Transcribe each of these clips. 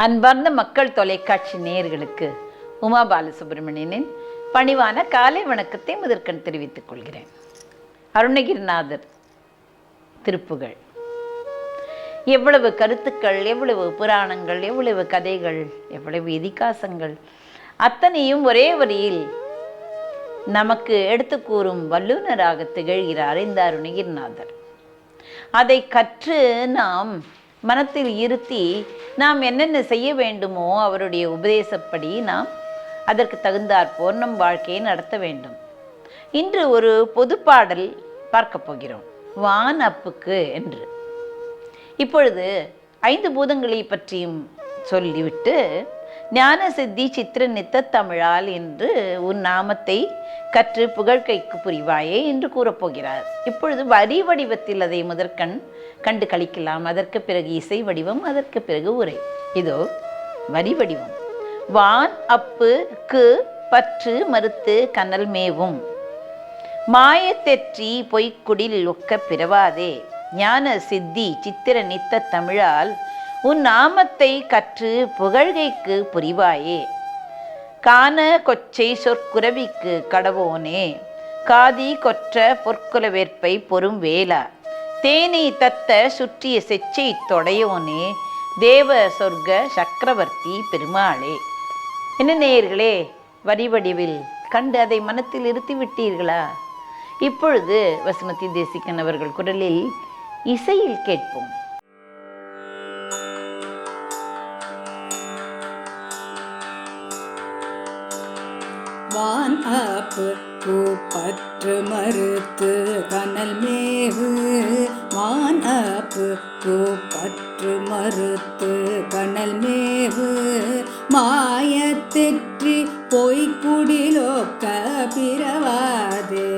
அன்பார்ந்த மக்கள் தொலைக்காட்சி நேயர்களுக்கு உமா பாலசுப்ரமணியனின் பணிவான காலை வணக்கத்தை முதற்கண் தெரிவித்துக் கொள்கிறேன். அருணகிரிநாதர் திருப்புகழ். எவ்வளவு கருத்துக்கள், எவ்வளவு புராணங்கள், எவ்வளவு கதைகள், எவ்வளவு இதிகாசங்கள், அத்தனையும் ஒரே வரியில் நமக்கு எடுத்து கூறும் வல்லுநராக திகழ்கிறார் இந்த அருணகிரிநாதர். அதை கற்று நாம் மனத்தில் இருத்தி நாம் என்னென்ன செய்ய வேண்டுமோ அவருடைய உபதேசப்படி நாம் அதற்கு தகுந்தாற்போல் நம் வாழ்க்கையை நடத்த வேண்டும். இன்று ஒரு பொது பாடல் பார்க்க போகிறோம், வான் அப்புக்கு என்று. இப்பொழுது 5 பூதங்களை பற்றியும் சொல்லிவிட்டு ஞான சித்தி சித்திர நித்த தமிழால் என்று உன் நாமத்தை கற்று புகழ்கைக்கு புரிவாயே என்று கூறப்போகிறார். இப்பொழுது வரி வடிவத்தில் அதை முதற்கண் கண்டு கழிக்கலாம். அதற்கு பிறகு இசை வடிவம், அதற்கு பிறகு உரை. இதோ வரி வடிவம். வான் அப்பு கு பற்று மறுத்து கனல் மேவும் மாயத்தெற்றி பொய்க்குடில் ஒக்க பிறவாதே ஞான சித்தி சித்திர நித்த தமிழால் உன் நாமத்தை கற்று புகழ்கைக்கு புரிவாயே. காண கொச்சை சொற்குரவிக்கு கடவோனே காதி கொற்ற பொற்குல வேற்பை பொறும் வேளா தேனை தத்த சுற்றிய செச்சை தொடையோனே தேவ சொர்க்க சக்கரவர்த்தி பெருமாளே. என்ன நேயர்களே, வரி வடிவில் கண்டு அதை மனத்தில் இருத்தி விட்டீர்களா? இப்பொழுது வசுமதி தேசிகன் அவர்கள் குரலில் இசையில் கேட்போம். வான் அப்பு பற்று மறுத்து கனல் மேவு வான் அப்பு பற்று மறுத்து கனல் மேவு மாயத்தெற்றி பொய்க்குடிலொக்க பிறவாதே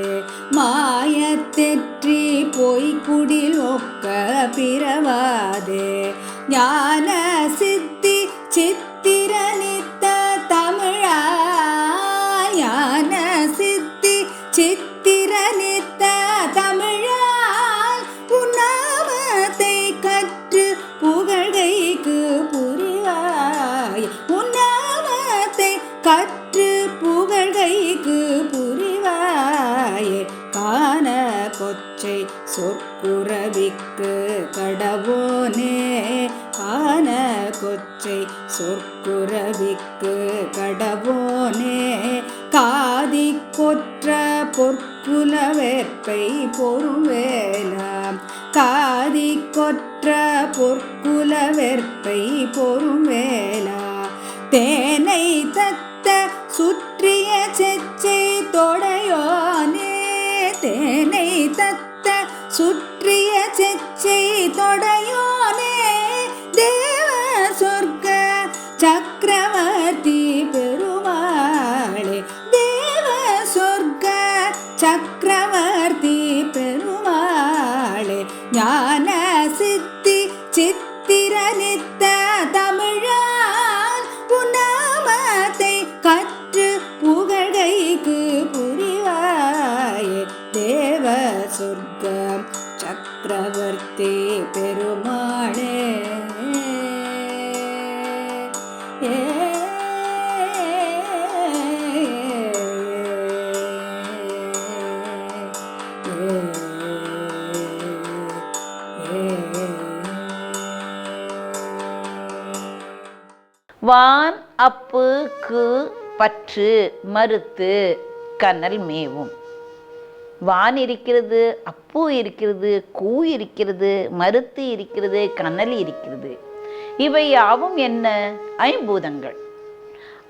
மாயத்தெற்றி பொய்க்குடிலொக்க பிறவாதே ஞான சித்தி சித்திர நித்த தமிழா ஞான சித்தி சித்திர நித்த தமிழால் உன்னாமத்தை கற்று புகழ்கைக்கு புரிவாய் உன்னாமத்தை கற்று புகழ்கைக்கு புரிவாய். காண கொச்சை சொற்குரவிக்கு கடவோனே காண கொச்சை சொற்குரவிக்கு கடவோனே காதி கொற்ற பொற்குல வேற்பை பொறுவேலாம் காதி கொற்ற பொற்குல வேற்பை பொறுவேலா தேனை தத்த சுற்றிய செச்சை தொடையோனே தேனை தத்த சுற்றிய செச்சை தொடையோனே தேவ சொர்க்க சக்கரவர்த்தி பெருமாளே தேவ சொர்க்க சக்கரவர்த்தி பெருமாளே. ஞான சித்தி சித்திர நித்த தமிழால் உன்னாமத்தை கற்று புகழ்கைக்கு புரிவாயே தேவ சொர்க்கம் சக்கரவர்த்தி பெருமாளே. வான் அப்பு கு பற்று மறுத்து கனல் மேவும். வான் இருக்கிறது, அப்பு இருக்கிறது, கூ இருக்கிறது, மறுத்து இருக்கிறது, கனல் இருக்கிறது. இவை யாவும் என்ன? 5 பூதங்கள்.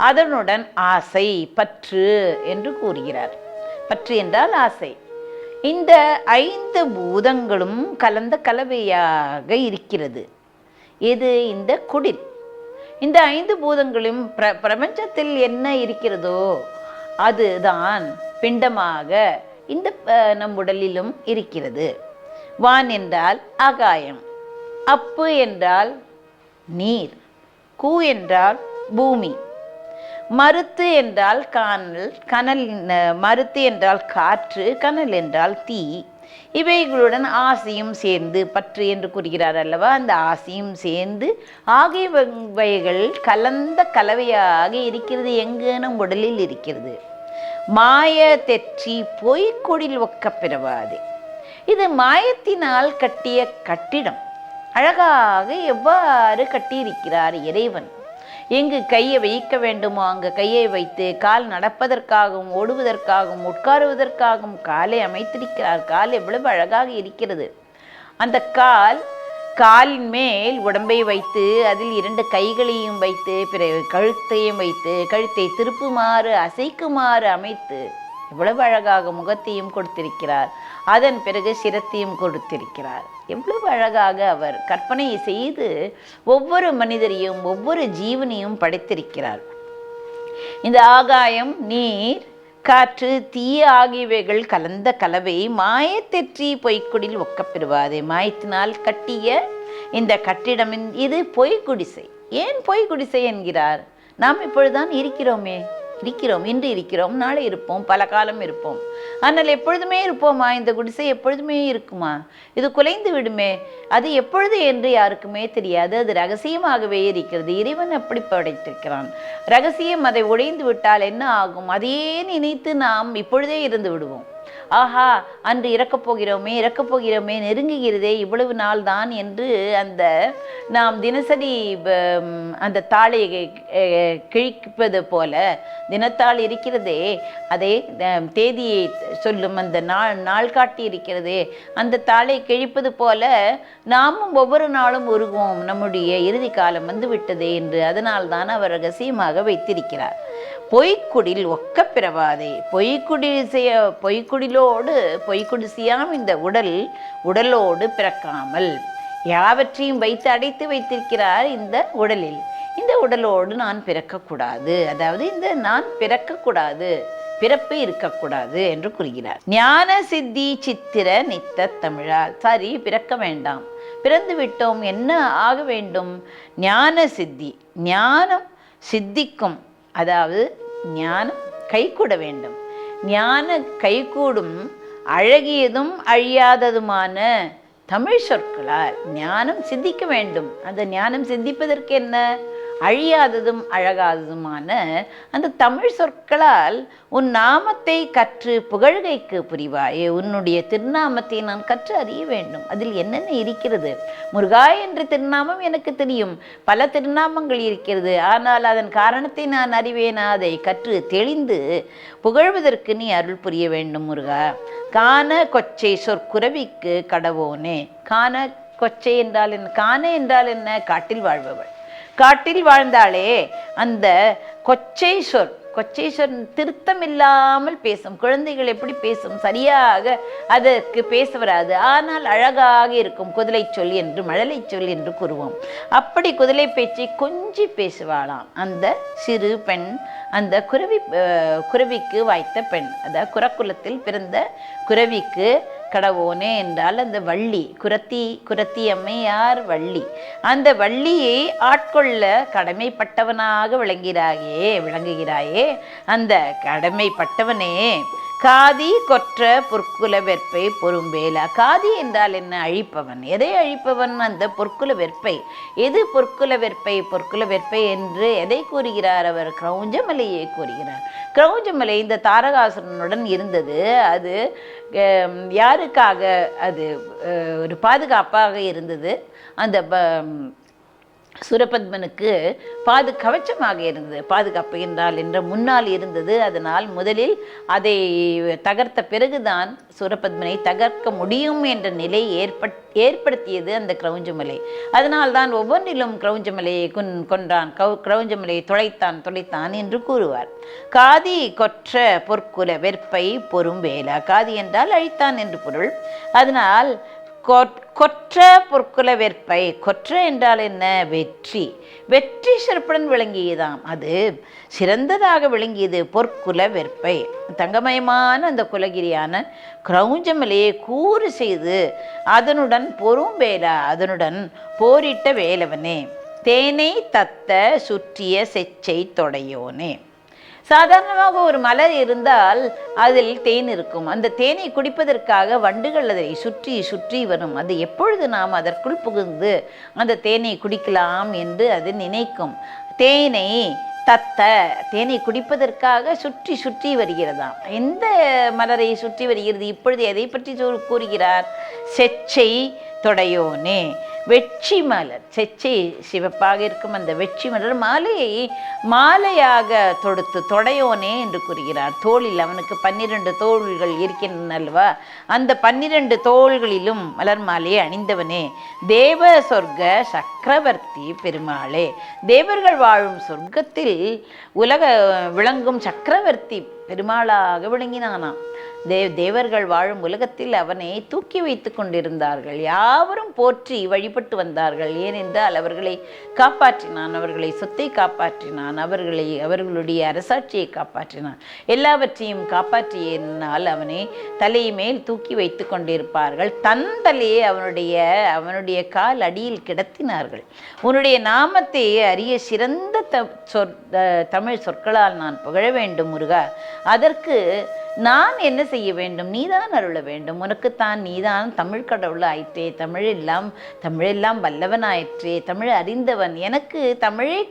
அதனுடன் ஆசை பற்று என்று கூறுகிறார். பற்று என்றால் ஆசை. இந்த 5 பூதங்களும் கலந்த கலவையாக இருக்கிறது. இது இந்த குடில். இந்த 5 பூதங்களும் பிரபஞ்சத்தில் என்ன இருக்கிறதோ அதுதான் பிண்டமாக இந்த நம் உடலிலும் இருக்கிறது. வான் என்றால் ஆகாயம், அப்பு என்றால் நீர், கூ என்றால் பூமி, மறுத்து என்றால் கனல் மறுத்து என்றால் காற்று, கனல் என்றால் தீ, இவைகளுடன் ஆசையும் சேர்ந்து, பற்று என்று கூறுகிறார் அல்லவா, அந்த ஆசையும் சேர்ந்து ஆகியவைகள் கலந்த கலவையாக இருக்கிறது. எங்கு? நம் உடலில் இருக்கிறது. மாய தெற்றி பொய்க்குடில் ஒக்க பிறவாதே. இது மாயத்தினால் கட்டிய கட்டிடம். அழகாக எவ்வாறு கட்டியிருக்கிறார் இறைவன். எங்கு கையை வைக்க வேண்டுமோ அங்கு கையை வைத்து, கால் நடப்பதற்காகவும் ஓடுவதற்காகவும் உட்காருவதற்காகவும் காலை அமைத்திருக்கிறார். கால் எவ்வளவு அழகாக இருக்கிறது. அந்த காலின் மேல் உடம்பை வைத்து, அதில் 2 கைகளையும் வைத்து, பிறகு கழுத்தையும் வைத்து, கழுத்தை திருப்புமாறு அசைக்குமாறு அமைத்து எவ்வளவு அழகாக முகத்தையும் கொடுத்திருக்கிறார். அதன் பிறகு சிரத்தையும் கொடுத்திருக்கிறார். எவ்வளவு அழகாக அவர் கற்பனை செய்து ஒவ்வொரு மனிதரையும் ஒவ்வொரு ஜீவனையும் படைத்திருக்கிறார். இந்த ஆகாயம், நீர், காற்று, தீ ஆகியவைகள் கலந்த கலவை மாயத்தெற்றி பொய்க்குடில் ஒக்கப்பெறுவாதே. மாயத்தினால் கட்டிய இந்த கட்டிடம் இது பொய்க்குடிசை. ஏன் பொய்க்குடிசை என்கிறார்? நாம் இப்பொழுதுதான் இருக்கிறோம். இன்று இருக்கிறோம், நாளை இருப்போம், பல காலம் இருப்போம். ஆனால் எப்பொழுதுமே இருப்போமா? இந்த குடிசை எப்பொழுதுமே இருக்குமா? இது குலைந்து விடுமே. அது எப்பொழுது என்று யாருக்குமே தெரியாது. அது ரகசியமாகவே இருக்கிறது. இறைவன் அப்படி படைத்திருக்கிறான். ரகசியம். அதை உடைந்து விட்டால் என்ன ஆகும்? அதையே நினைத்து நாம் இப்பொழுதே இருந்து விடுவோம். ஆஹா, அன்று இறக்கப் போகிறோமே, நெருங்குகிறதே, இவ்வளவு நாள் தான் என்று அந்த நாம் தினசரி அந்த தாளை கிழிப்பது போல தினத்தாள் இருக்கிறதே, அதை தேதியை சொல்லும் அந்த நாள் காட்டி இருக்கிறதே, அந்த தாளை கிழிப்பது போல நாமும் ஒவ்வொரு நாளும் உருகுவோம். நம்முடைய இறுதி காலம் வந்து விட்டதே என்று. அதனால்தான் அவர் ரகசியமாக வைத்திருக்கிறார். பொய்க்குடில் ஒக்க பிறவாதே. பொய்க்குடிசையாம் இந்த உடலோடு பிறக்காமல் யாவற்றையும் வைத்து அடைத்து வைத்திருக்கிறார் இந்த உடலில். இந்த உடலோடு நான் பிறக்கக்கூடாது, அதாவது நான் பிறக்கக்கூடாது, பிறப்பு இருக்கக்கூடாது என்று கூறுகிறார். ஞான சித்தி சித்திர நித்த தமிழால். சரி, பிறக்க வேண்டாம், பிறந்து விட்டோம், என்ன ஆக வேண்டும்? ஞான சித்தி. ஞானம் சித்திக்கும், அதாவது ஞானம் கைகூட வேண்டும். ஞான கைகூடும் அழகியதும் அழியாததுமான தமிழ் சொற்களால் ஞானம் சித்திக்க வேண்டும். அந்த ஞானம் சித்திப்பதற்கு என்ன? அழியாததும் அழகாததுமான அந்த தமிழ் சொற்களால் உன் நாமத்தை கற்று புகழ்கைக்கு புரிவாயே. உன்னுடைய திருநாமத்தை நான் கற்று அறிய வேண்டும். அதில் என்னென்ன இருக்கிறது? முருகா என்ற திருநாமம் எனக்கு தெரியும், பல திருநாமங்கள் இருக்கிறது. ஆனால் அதன் காரணத்தை நான் அறிவேனா? அதை கற்று தெளிந்து புகழ்வதற்கு நீ அருள் புரிய வேண்டும் முருகா. காண கொச்சை சொற்குரவிக்கு கடவோனே. காண கொச்சை என்றால் என்ன? காண என்றால் என்ன? காட்டில் வாழ்பவள். காட்டில் வாழ்ந்தாலே அந்த கொச்சை சொல் திருத்தம் இல்லாமல் பேசும். குழந்தைகள் எப்படி பேசும்? சரியாக அதற்கு பேச வராது, ஆனால் அழகாக இருக்கும். குதிரை சொல் என்று, மழலை சொல் என்று கூறுவோம். அப்படி குதிரை பேச்சை கொஞ்சி பேசுவாளாம் அந்த சிறு பெண், அந்த குரவிக்கு வாய்த்த பெண், அதாவது குரக்குலத்தில் பிறந்த குரவிக்கு கடவோனே என்றால் அந்த வள்ளி, குரத்தி அம்மையார் வள்ளி. அந்த வள்ளியை ஆட்கொள்ள கடமைப்பட்டவனாக விளங்குகிறாயே. அந்த கடமைப்பட்டவனே காதி கொற்ற பொற்குல வெற்பை பொறும்பேலா. காதி என்றால் என்ன? அழிப்பவன். எதை அழிப்பவன்? அந்த பொற்குல வெற்பை. எது பொற்குல வெற்பை? பொற்குல வெற்பை என்று எதை கூறுகிறார் அவர்? கிரௌஞ்சமலையை கூறுகிறார். கிரௌஞ்சமலை இந்த தாரகாசுரனுடன் இருந்தது. அது யாருக்காக? அது ஒரு பாதுகாப்பாக இருந்தது. அந்த சூரபத்மனுக்கு கவச்சமாக இருந்தது. பாதுகாப்பு என்றால் என்ற முன்னால் இருந்தது. அதனால் முதலில் அதை தகர்த்த பிறகுதான் சூரபத்மனை தகர்க்க முடியும் என்ற நிலை ஏற்படுத்தியது அந்த கிரௌஞ்சமலை. அதனால்தான் ஒவ்வொன்றிலும் கிரௌஞ்சமலையை கொன்றான், கிரௌஞ்சமலையை துளைத்தான் என்று கூறுவார். காதி கொற்ற பொற்குல வெற்பை பொறும்பேலா. காதி என்றால் அழித்தான் என்று பொருள். அதனால் கொற்ற பொற்குல வெற்பை. கொற்ற என்றால் என்ன? வெற்றி சிறப்புடன் விளங்கியதாம். அது சிறந்ததாக விளங்கியது பொற்குல வெற்பை. தங்கமயமான அந்த குலகிரியான கிரௌஞ்சமலையை கூறு செய்து அதனுடன் பொறும்பேலா, அதனுடன் போரிட்ட வேலவனே. தேனை தத்த சுற்றிய செச்சை தொடையோனே. சாதாரணமாக ஒரு மலர் இருந்தால் அதில் தேன் இருக்கும். அந்த தேனை குடிப்பதற்காக வண்டுகள் அதை சுற்றி சுற்றி வரும். அது எப்பொழுது நாம் அதற்குள் புகுந்து அந்த தேனை குடிக்கலாம் என்று அது நினைக்கும். தேனை தேனை குடிப்பதற்காக சுற்றி சுற்றி வருகிறதாம். எந்த மலரை சுற்றி வருகிறது? இப்பொழுது எதை பற்றி கூறுகிறார்? செச்சை தொடையோனே, வெற்றி மலர். செச்சை சிவப்பாக இருக்கும் அந்த வெற்றி மலர் மாலையை மாலையாக தொடுத்து தொடையோனே என்று கூறுகிறார். தோளில் அவனுக்கு 12 தோள்கள் இருக்கின்றன அல்லவா? அந்த 12 தோள்களிலும் மலர் மாலையை அணிந்தவனே, தேவ சொர்க்க சக்கரவர்த்தி பெருமாளே, தேவர்கள் வாழும் சொர்க்கத்தில் உலக விளங்கும் சக்கரவர்த்தி பெருமாளாக விளங்கினானாம். தேவர்கள் வாழும் உலகத்தில் அவனை தூக்கி வைத்து கொண்டிருந்தார்கள். யாவரும் போற்றி வழிபட்டு வந்தார்கள். ஏனென்றால் அவர்களை காப்பாற்றினான், அவர்களை சொத்தை காப்பாற்றினான், அவர்களுடைய அரசாட்சியை காப்பாற்றினான். எல்லாவற்றையும் காப்பாற்றினால் அவனை தலை மேல் தூக்கி வைத்து கொண்டிருப்பார்கள். தன் தலையை அவனுடைய கால் அடியில் கிடத்தினார்கள். உன்னுடைய நாமத்தை அறிய சிறந்த தமிழ் சொற்களால் நான் புகழ வேண்டும் முருகா. அதற்கு நான் என்ன செய்ய வேண்டும்? நீதான் அருள வேண்டும். உனக்குத்தான் நீதான் தமிழ் கடவுள் ஆயிற்றே, தமிழெல்லாம் வல்லவன் ஆயிற்றே, தமிழ் அறிந்தவன். எனக்கு தமிழை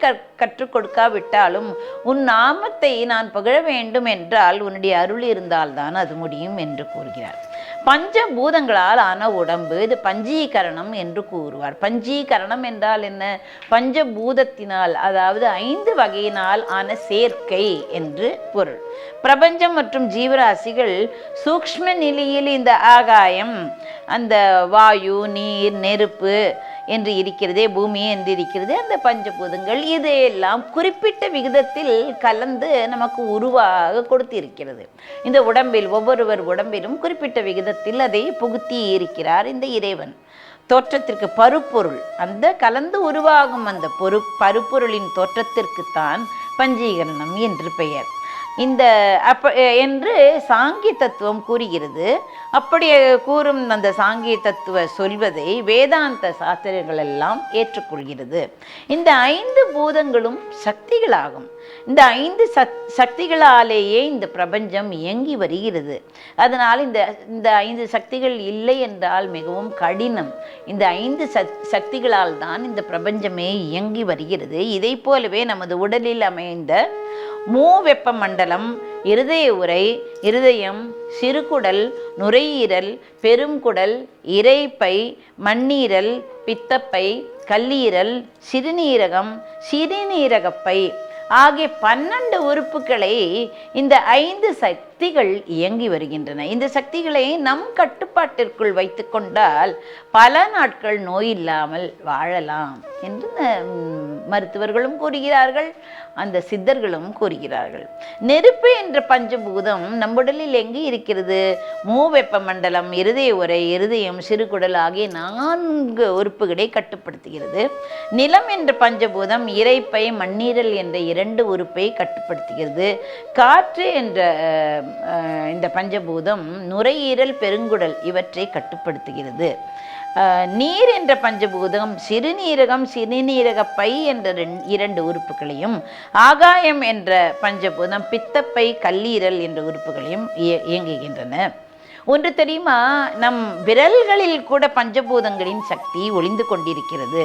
கற்றுக் கொடுக்காவிட்டாலும் உன் நாமத்தை நான் புகழ வேண்டும் என்றால் உன்னுடைய அருள் இருந்தால்தான் அது முடியும் என்று கூறுகிறார். பஞ்சபூதங்களால் ஆன உடம்பு, இது பஞ்சீகரணம் என்று கூறுவார். பஞ்சீகரணம் என்றால் என்ன? பஞ்சபூதத்தினால், அதாவது 5 வகையினால் ஆன சேர்க்கை என்று பொருள். பிரபஞ்சம் மற்றும் ஜீவராசிகள் சூக்ஷ்ம நிலையில் இந்த ஆகாயம், அந்த வாயு, நீர், நெருப்பு என்று இருக்கிறதே, பூமி என்று இருக்கிறது, அந்த பஞ்சபூதங்கள் இதையெல்லாம் குறிப்பிட்ட விகிதத்தில் கலந்து நமக்கு உருவாக கொடுத்திருக்கிறது. இந்த உடம்பில் ஒவ்வொருவர் உடம்பிலும் குறிப்பிட்ட விகிதத்தில் அதை புகுத்தி இருக்கிறார் இந்த இறைவன். தோற்றத்திற்கு பருப்பொருள், அந்த கலந்து உருவாகும் அந்த பருப்பொருளின் தோற்றத்திற்குத்தான் பஞ்சீகரணம் என்று பெயர். என்று சாங்கிய தத்துவம் கூறுகிறது. அப்படி கூறும் அந்த சாங்கிய தத்துவ சொல்வதை வேதாந்த சாஸ்திரங்கள் எல்லாம் ஏற்றுக்கொள்கிறது. இந்த 5 பூதங்களும் சக்திகளாகும். இந்த 5 சக்திகளாலேயே இந்த பிரபஞ்சம் இயங்கி வருகிறது. அதனால் இந்த 5 சக்திகள் இல்லை என்றால் மிகவும் கடினம். இந்த 5 சக்திகளால் தான் இந்த பிரபஞ்சமே இயங்கி வருகிறது. இதை போலவே நமது உடலில் அமைந்த மூவெப்ப மண்டலம், இருதய உறை, இருதயம், சிறுகுடல், நுரையீரல், பெருங்குடல், இரைப்பை, மண்ணீரல், பித்தப்பை, கல்லீரல், சிறுநீரகம், சிறுநீரகப்பை ஆகிய 12 உறுப்புகளை இந்த 5 சக்திகள் இயங்கி வருகின்றன. இந்த சக்திகளை நம் கட்டுப்பாட்டிற்குள் வைத்து கொண்டால் பல நாட்கள் நோய் இல்லாமல் வாழலாம் என்று மருத்துவர்களும் கூறுகிறார்கள், அந்த சித்தர்களும் கூறுகிறார்கள். நெருப்பு என்ற பஞ்சபூதம் நம் உடலில் எங்கே இருக்கிறது? மூவெப்ப மண்டலம், இருதய உறை, இருதயம், சிறுகுடல் ஆகிய 4 உறுப்புகளை கட்டுப்படுத்துகிறது. நிலம் என்ற பஞ்சபூதம் இரைப்பை, மண்ணீரல் என்ற 2 உறுப்பை கட்டுப்படுத்துகிறது. காற்று என்ற இந்த பஞ்சபூதம் நுரையீரல், பெருங்குடல் இவற்றை கட்டுப்படுத்துகிறது. நீர் என்ற பஞ்சபூதம் சிறுநீரகம், சிறுநீரகப்பை என்ற 2 உறுப்புகளையும், ஆகாயம் என்ற பஞ்சபூதம் பித்தப்பை, கல்லீரல் என்ற உறுப்புகளையும் இயங்குகின்றன. ஒன்று தெரியுமா? நம் விரல்களில் கூட பஞ்சபூதங்களின் சக்தி ஒளிந்து கொண்டிருக்கிறது.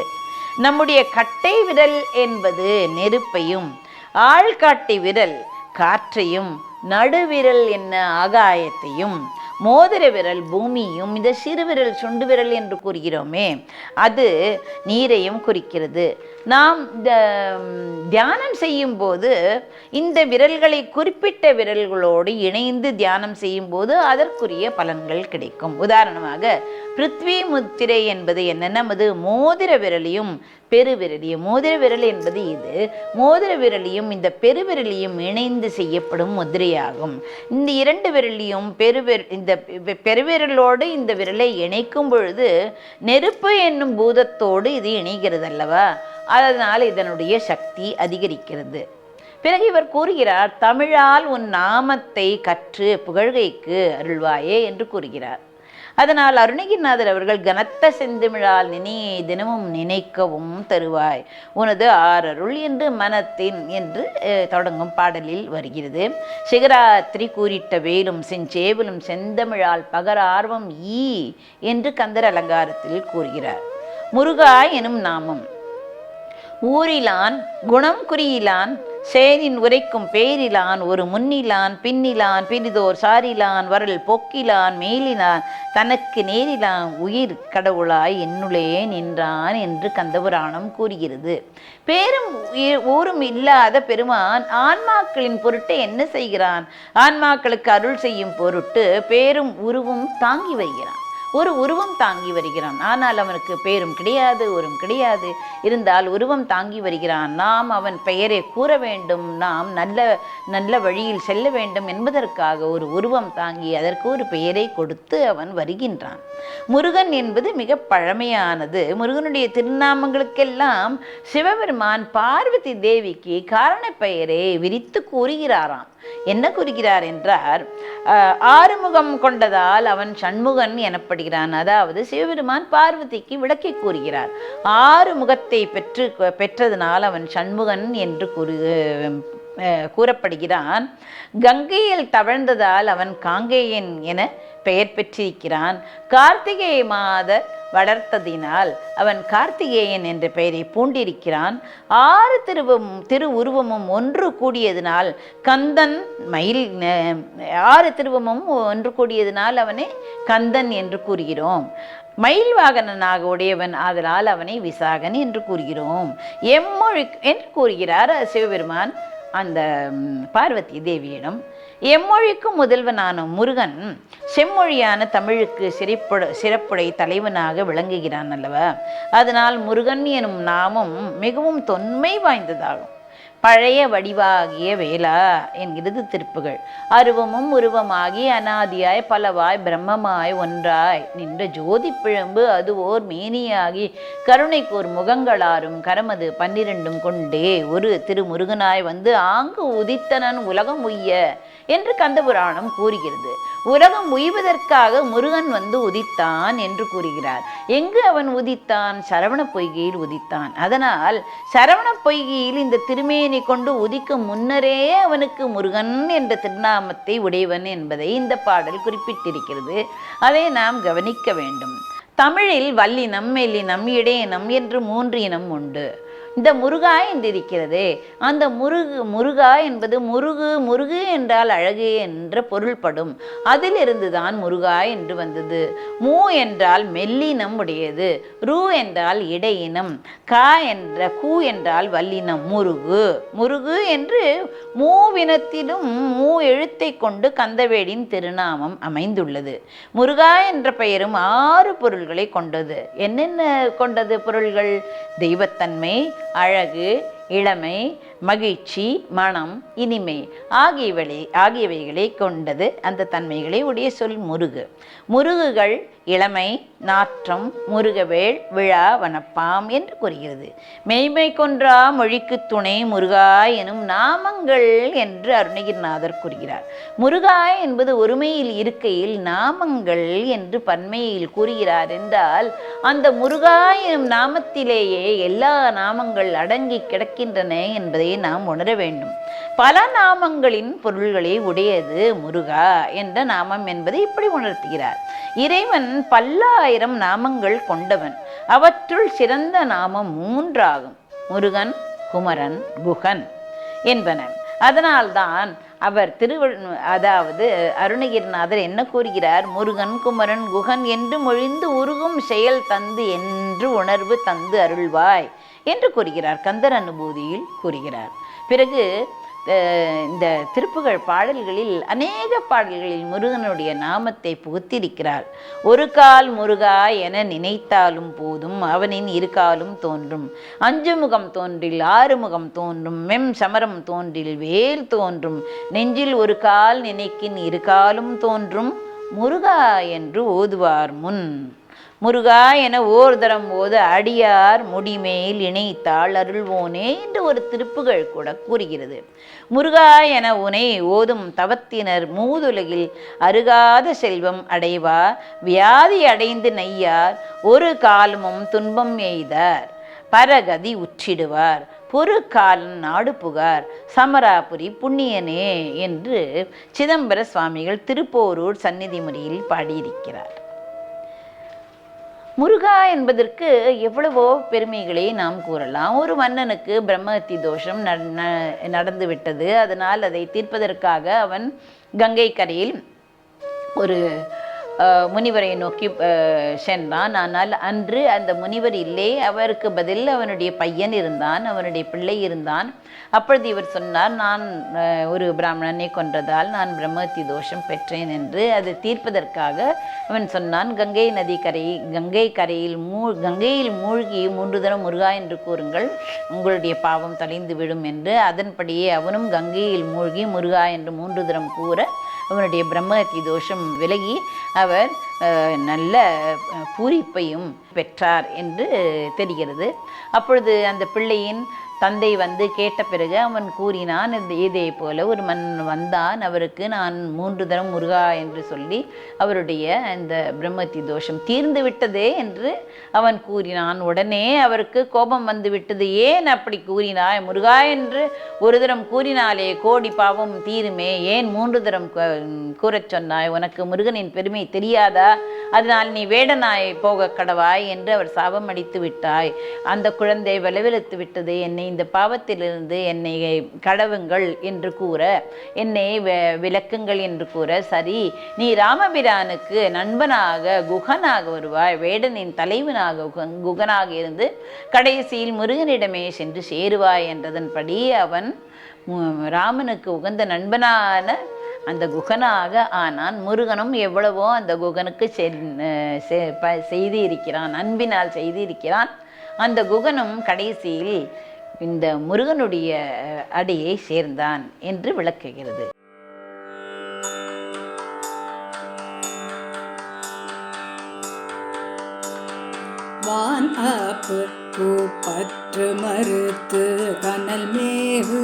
நம்முடைய கட்டை விரல் என்பது நெருப்பையும், ஆள்காட்டி விரல் காற்றையும், நடுவிரல் என்ன ஆகாயத்தையும், மோதிர விரல் பூமியும், இந்த சிறுவிரல் சுண்டு விரல் என்று கூறுகிறோமே அது நீரையும் குறிக்கிறது. நாம் தியானம் செய்யும் போது இந்த விரல்களை குறிப்பிட்ட விரல்களோடு இணைந்து தியானம் செய்யும் போது அதற்குரிய பலன்கள் கிடைக்கும். உதாரணமாக பிருத்வி முத்திரை என்பது என்ன? நமது மோதிர விரலையும் பெருவிரலையும், மோதிர விரல் என்பது இது, மோதிர விரலையும் இந்த பெருவிரலையும் இணைந்து செய்யப்படும் முத்திரையாகும். இந்த 2 விரலையும் இந்த பெருவிரலோடு இந்த விரலை இணைக்கும் பொழுது நெருப்பு என்னும் பூதத்தோடு இது இணைகிறது அல்லவா? அதனால் இதனுடைய சக்தி அதிகரிக்கிறது. பிறகு இவர் கூறுகிறார், தமிழால் உன் நாமத்தை கற்று புகழ்கைக்கு அருள்வாயே என்று கூறுகிறார். அதனால் அருணகிரிநாதர் அவர்கள் கனத்த செந்தமிழால் நினையே தினமும் நினைக்கவும் தருவாய் உனது ஆரருள் என்று மனத்தின் என்று தொடங்கும் பாடலில் வருகிறது. சிகராத்திரி கூறிட்ட வேலும் செஞ்சேவலும் செந்தமிழால் பகர ஆர்வம் ஈ என்று கந்தர் அலங்காரத்தில் கூறுகிறார். முருகா எனும் நாமம் ஊரிலான் குணம் குறியிலான் சேரின் உரைக்கும் பேரிலான் ஒரு முன்னிலான் பின்னிலான் பிரிதோர் சாரிலான் வரல் போக்கிலான் மேலிலான் தனக்கு நேரிலான் உயிர் கடவுளாய் என்னுளே நின்றான் என்று கந்தபுராணம் கூறுகிறது. பேரும் ஊரும் இல்லாத பெருமான் ஆன்மாக்களின் பொருட்டு என்ன செய்கிறான்? ஆன்மாக்களுக்கு அருள் செய்யும் பொருட்டு பேரும் உருவும் தாங்கி வருகிறான். ஒரு உருவம் தாங்கி வருகிறான். ஆனால் அவனுக்கு பேரும் கிடையாது, ஊரும் கிடையாது. இருந்தால் உருவம் தாங்கி வருகிறான். நாம் அவன் பெயரை கூற வேண்டும், நாம் நல்ல வழியில் செல்ல வேண்டும் என்பதற்காக ஒரு உருவம் தாங்கி அதற்கு ஒரு பெயரை கொடுத்து அவன் வருகின்றான். முருகன் என்பது மிக பழமையானது. முருகனுடைய திருநாமங்களுக்கெல்லாம் சிவபெருமான் பார்வதி தேவிக்கு காரண பெயரை விரித்து கூறுகிறாராம். என்ன கூறுகிறார் என்றார், ஆறுமுகம் கொண்டதால் அவன் சண்முகன் எனப்படுகிறான். அதாவது சிவபெருமான் பார்வதிக்கு விளக்கி கூறுகிறார். ஆறு முகத்தை பெற்றதனால் அவன் சண்முகன் என்று கூறப்படுகிறான். கங்கையில் தவழ்ந்ததால் அவன் காங்கேயன் என பெயர் பெற்றிருக்கிறான். கார்த்திகை மாத வளர்த்ததினால் அவன் கார்த்திகேயன் என்ற பெயரை பூண்டிருக்கிறான். ஆறு திரு உருவமும் ஒன்று கூடியதினால் கந்தன் ஆறு திருவமும் ஒன்று கூடியதினால் அவனை கந்தன் என்று கூறுகிறோம். மயில் வாகனனாக உடையவன் ஆதலால் அவனை விசாகன் என்று கூறுகிறோம். எம்மொழி என்று கூறுகிறார் சிவபெருமான் அந்த பார்வதி தேவியிடம். எம்மொழிக்கும் முதல்வனான முருகன் செம்மொழியான தமிழுக்கு சிறப்புடை தலைவனாக விளங்குகிறான் அல்லவா? அதனால் முருகன் எனும் நாமம் மிகவும் தொன்மை வாய்ந்ததாகும். பழைய வடிவாகிய வேளா என்கிறது திருப்புகள். அருவமும் உருவமாகி அனாதியாய் பலவாய் பிரம்மமாய் ஒன்றாய் நின்ற ஜோதி பிழம்பு அது ஓர் மேனியாகி கருணைக்கோர் முகங்களாரும் கரமது 12 கொண்டே ஒரு திருமுருகனாய் வந்து ஆங்கு உதித்தனன் உலகம் உய்ய என்று கந்தபுராணம் கூறுகிறது. உலகம் உய்வதற்காக முருகன் வந்து உதித்தான் என்று கூறுகிறார். எங்கு அவன் உதித்தான்? சரவண பொய்கையில் உதித்தான். அதனால் சரவண பொய்கையில் இந்த திருமேனி கொண்டு உதிக்கும் முன்னரே அவனுக்கு முருகன் என்ற திருநாமத்தை உடையவன் என்பதை இந்த பாடல் குறிப்பிட்டிருக்கிறது. அதை நாம் கவனிக்க வேண்டும். தமிழில் வல்லினம், மெல்லினம், இடையினம் என்று 3 இனம் உண்டு. இந்த முருகா என்றிருக்கிறதே, அந்த முருகா என்பது முருகு என்றால் அழகு என்ற பொருள்படும். அதிலிருந்து தான் முருகா என்று வந்தது. மூ என்றால் மெல்லினம் உடையது, ரு என்றால் இடையினம், கூ என்றால் வல்லினம். முருகு என்று மூவினத்திலும் மூ எழுத்தை கொண்டு கந்தவேடின் திருநாமம் அமைந்துள்ளது. முருகா என்ற பெயரும் 6 பொருள்களை கொண்டது. என்னென்ன கொண்டது பொருள்கள்? தெய்வத்தன்மை, அழகு, இளமை, மகிழ்ச்சி, மனம், இனிமை ஆகியவைகளை கொண்டது. அந்த தன்மைகளை உடைய சொல் முருகு. முருகுகள் இளமை, நாற்றம், முருகவேள், விழா, வனப்பாம் என்று கூறுகிறது. மெய்மை கொன்றா மொழிக்கு துணை முருகா எனும் நாமங்கள் என்று அருணகிரிநாதர் கூறுகிறார். முருகா என்பது ஒருமையில் இருக்கையில் நாமங்கள் என்று பன்மையில் கூறுகிறார் என்றால், அந்த முருகா எனும் நாமத்திலேயே எல்லா நாமங்கள் அடங்கி கிடக்கின்றன என்பதை நாம் உணர வேண்டும். பல நாமங்களின் பொருள்களை உடையது முருகா என்ற நாமம் என்பதை இப்படி உணர்த்துகிறார். இறைவன் 10,000 நாமங்கள் கொண்டவன். அவற்றுள் சிறந்த நாமம் 3 ஆகும். முருகன், குமரன், குகன் என்பன. அதனால்தான் அவர் அதாவது அருணகிரிநாதர் என்ன கூறுகிறார்? முருகன், குமரன், குகன் என்று மொழிந்து உருகும் செயல் தந்து என்று உணர்வு தந்து அருள்வாய் என்று கூறுகிறார். கந்தர் அனுபூதியில் கூறுகிறார். பிறகு இந்த திருப்புகழ் பாடல்களில் அநேக பாடல்களில் முருகனுடைய நாமத்தை புகுத்திருக்கிறார். ஒரு கால் முருகா என நினைத்தாலும் போதும் அவனின் 2 காலும் தோன்றும். 5 முகம் தோன்றில் 6 முகம் தோன்றும். மெம் சமரம் தோன்றில் வேல் தோன்றும். நெஞ்சில் 1 கால் நினைக்கின் 2 காலும் தோன்றும் முருகா என்று ஓதுவார் முன். முருகா என ஓர் தரம் போது அடியார் முடிமேல் இணைத்தாள் அருள்வோனே என்று ஒரு திருப்புகள் கூட கூறுகிறது. முருகா என உனை ஓதும் தவத்தினர் மூதுலகில் அருகாத செல்வம் அடைவா வியாதி அடைந்து நையார் ஒரு காலமும் துன்பம் எய்தார் பரகதி உற்றிடுவார் பொறு காலன் நாடு புகார் சமராபுரி புண்ணியனே என்று சிதம்பர சுவாமிகள் திருப்போரூர் சந்நிதி முறையில் பாடியிருக்கிறார். முருகா என்பதற்கு எவ்வளவோ பெருமைகளை நாம் கூறலாம். ஒரு மன்னனுக்கு பிரம்மஹத்தி தோஷம் நடந்து விட்டது. அதனால் அதை தீர்ப்பதற்காக அவன் கங்கை கரையில் ஒரு முனிவரை நோக்கி சென்றான். ஆனால் அன்று அந்த முனிவர் இல்லை, அவருக்கு பதில் அவனுடைய பையன் இருந்தான், அவனுடைய பிள்ளை இருந்தான். அப்பொழுது இவர் சொன்னார், நான் ஒரு பிராமணனை கொன்றதால் நான் பிரம்மஹத்தி தோஷம் பெற்றேன் என்று. அதை தீர்ப்பதற்காக அவன் சொன்னான், கங்கை கரையில் மூழ்கி 3 தரம் முருகா என்று கூறுங்கள், உங்களுடைய பாவம் தொலைந்து விடும் என்று. அதன்படியே அவனும் கங்கையில் மூழ்கி முருகா என்று 3 தரம் கூற அவனுடைய பிரம்மஹத்தி தோஷம் விலகி அவர் நல்ல பூரிப்பையும் பெற்றார் என்று தெரிகிறது. அப்பொழுது அந்த பிள்ளையின் தந்தை வந்து கேட்ட பிறகு அவன் கூறினான், இதே போல ஒரு மன்னன் வந்தான், அவருக்கு நான் 3 தரம் முருகா என்று சொல்லி அவருடைய இந்த பிரம்மஹத்தி தோஷம் தீர்ந்து விட்டதே என்று அவன் கூறினான். உடனே அவருக்கு கோபம் வந்து விட்டது. ஏன் அப்படி கூறினாய்? முருகா என்று ஒரு தரம் கூறினாலே கோடி பாவம் தீருமே, ஏன் 3 தரம் கூறச் சொன்னாய்? உனக்கு முருகனின் பெருமை தெரியாதா? அதனால் நீ வேடனாய் போக கடவாய் என்று அவர் சாபம் அடித்து விட்டாய். அந்த குழந்தை விளைவித்து விட்டது, என்னை இந்த பாவத்திலிருந்து என்னை கடவுங்கள் என்று கூற, என்னை விளக்குங்கள் என்று கூற, சரி நீ ராமபிரானுக்கு நண்பனாக குகனாக வருவாய், வேடனின் தலைவனாக குகனாக இருந்து கடைசியில் முருகனிடமே சென்று சேருவாய் என்றதன்படி அவன் ராமனுக்கு உகந்த நண்பனான அந்த குகனாக ஆனான். முருகனும் எவ்வளவோ அந்த குகனுக்கு செய்து இருக்கிறான், அன்பினால் செய்து இருக்கிறான். அந்த குகனும் கடைசியில் இந்த முருகனுடைய அடியை சேர்ந்தான் என்று விளக்குகிறது. வான் ஆப்பு பூப்பற்று மறுத்து கனல் மேவு,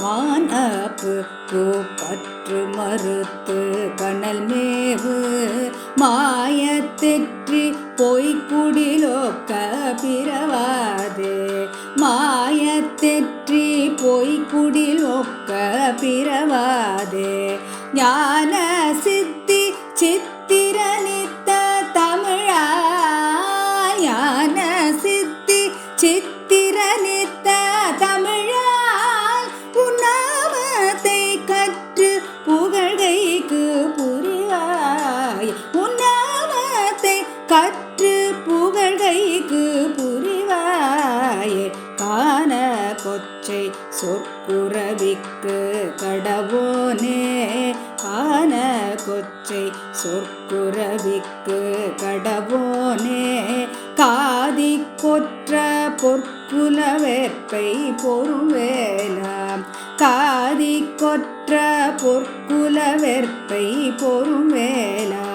வான் ஆப்பு பூப்பற்று மறுத்து கனல் மேவு, மாயத்தெற்றி பொய்க்குடிலோக்க பிறவாதே, மாயத்தெற்றி பொய்க்குடிலோக்க பிறவாதே, ஞான சித்தி சித்திரனித்த தமிழா, ஞான சித்தி சித்திரனித்த தமிழால் உன்னாமத்தை கற்று புகழ்கைக்கு புரிவாய், உன்னாமத்தை கற்று புகழ்கைக்கு புரிவாயே, காண கொச்சை சொற்குரவிக்கு கடவோனே, காண கொச்சை சொற்குரவிக்கு கடவோனே, காதி கொற்ற பொற்குல வேற்பை பொறுவேலாம், காதி கொற்ற பொற்குல வேற்பை பொறுவேலா,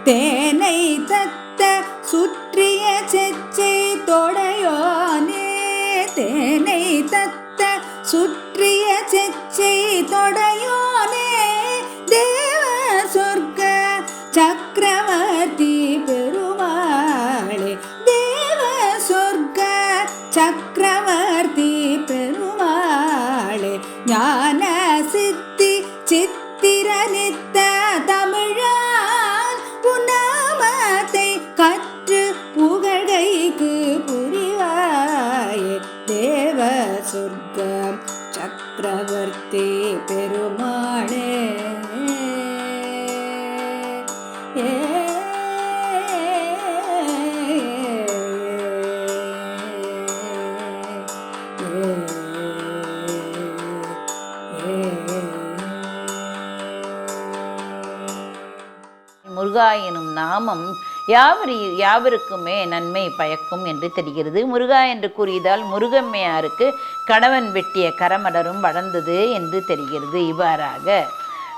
தேனை தத்த சுற்றிய செச்சை தொடையோனே, தேனை தத்த சுற்றிய செச்சை தொடையோனே, தேவ சொர்க்க சக்கரவர்த்தி பெருமாளே, தேவ சொர்க்க சக்கரவர்த்தி பெருமாளே, ஞான சித்தி சித்திரனித்த தமிழால் உன்னாமத்தை கற்று புகழ்கைக்கு புரிவாயே, தேவ சொர்க்க சக்கரவர்த்தி பெருமாளே. முருகா எனும் நாமம் யாவருக்குமே நன்மை பயக்கும் என்று தெரிகிறது. முருகா என்று கூறியதால் முருகம்மையாருக்கு கணவன் வெட்டிய கரமலரும் வளர்ந்தது என்று தெரிகிறது. இவ்வாறாக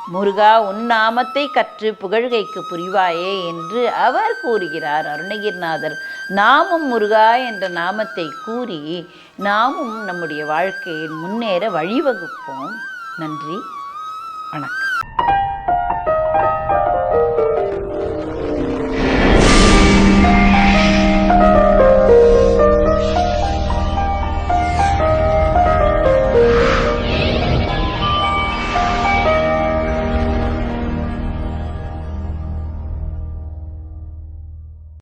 முருகா உன் நாமத்தை கற்று புகழ்கைக்கு புரிவாயே என்று அவர் கூறுகிறார். அருணகிரிநாதர் நாமும் முருகா என்ற நாமத்தை கூறி நாமும் நம்முடைய வாழ்க்கையில் முன்னேற வழிவகுப்போம். நன்றி, வணக்கம்.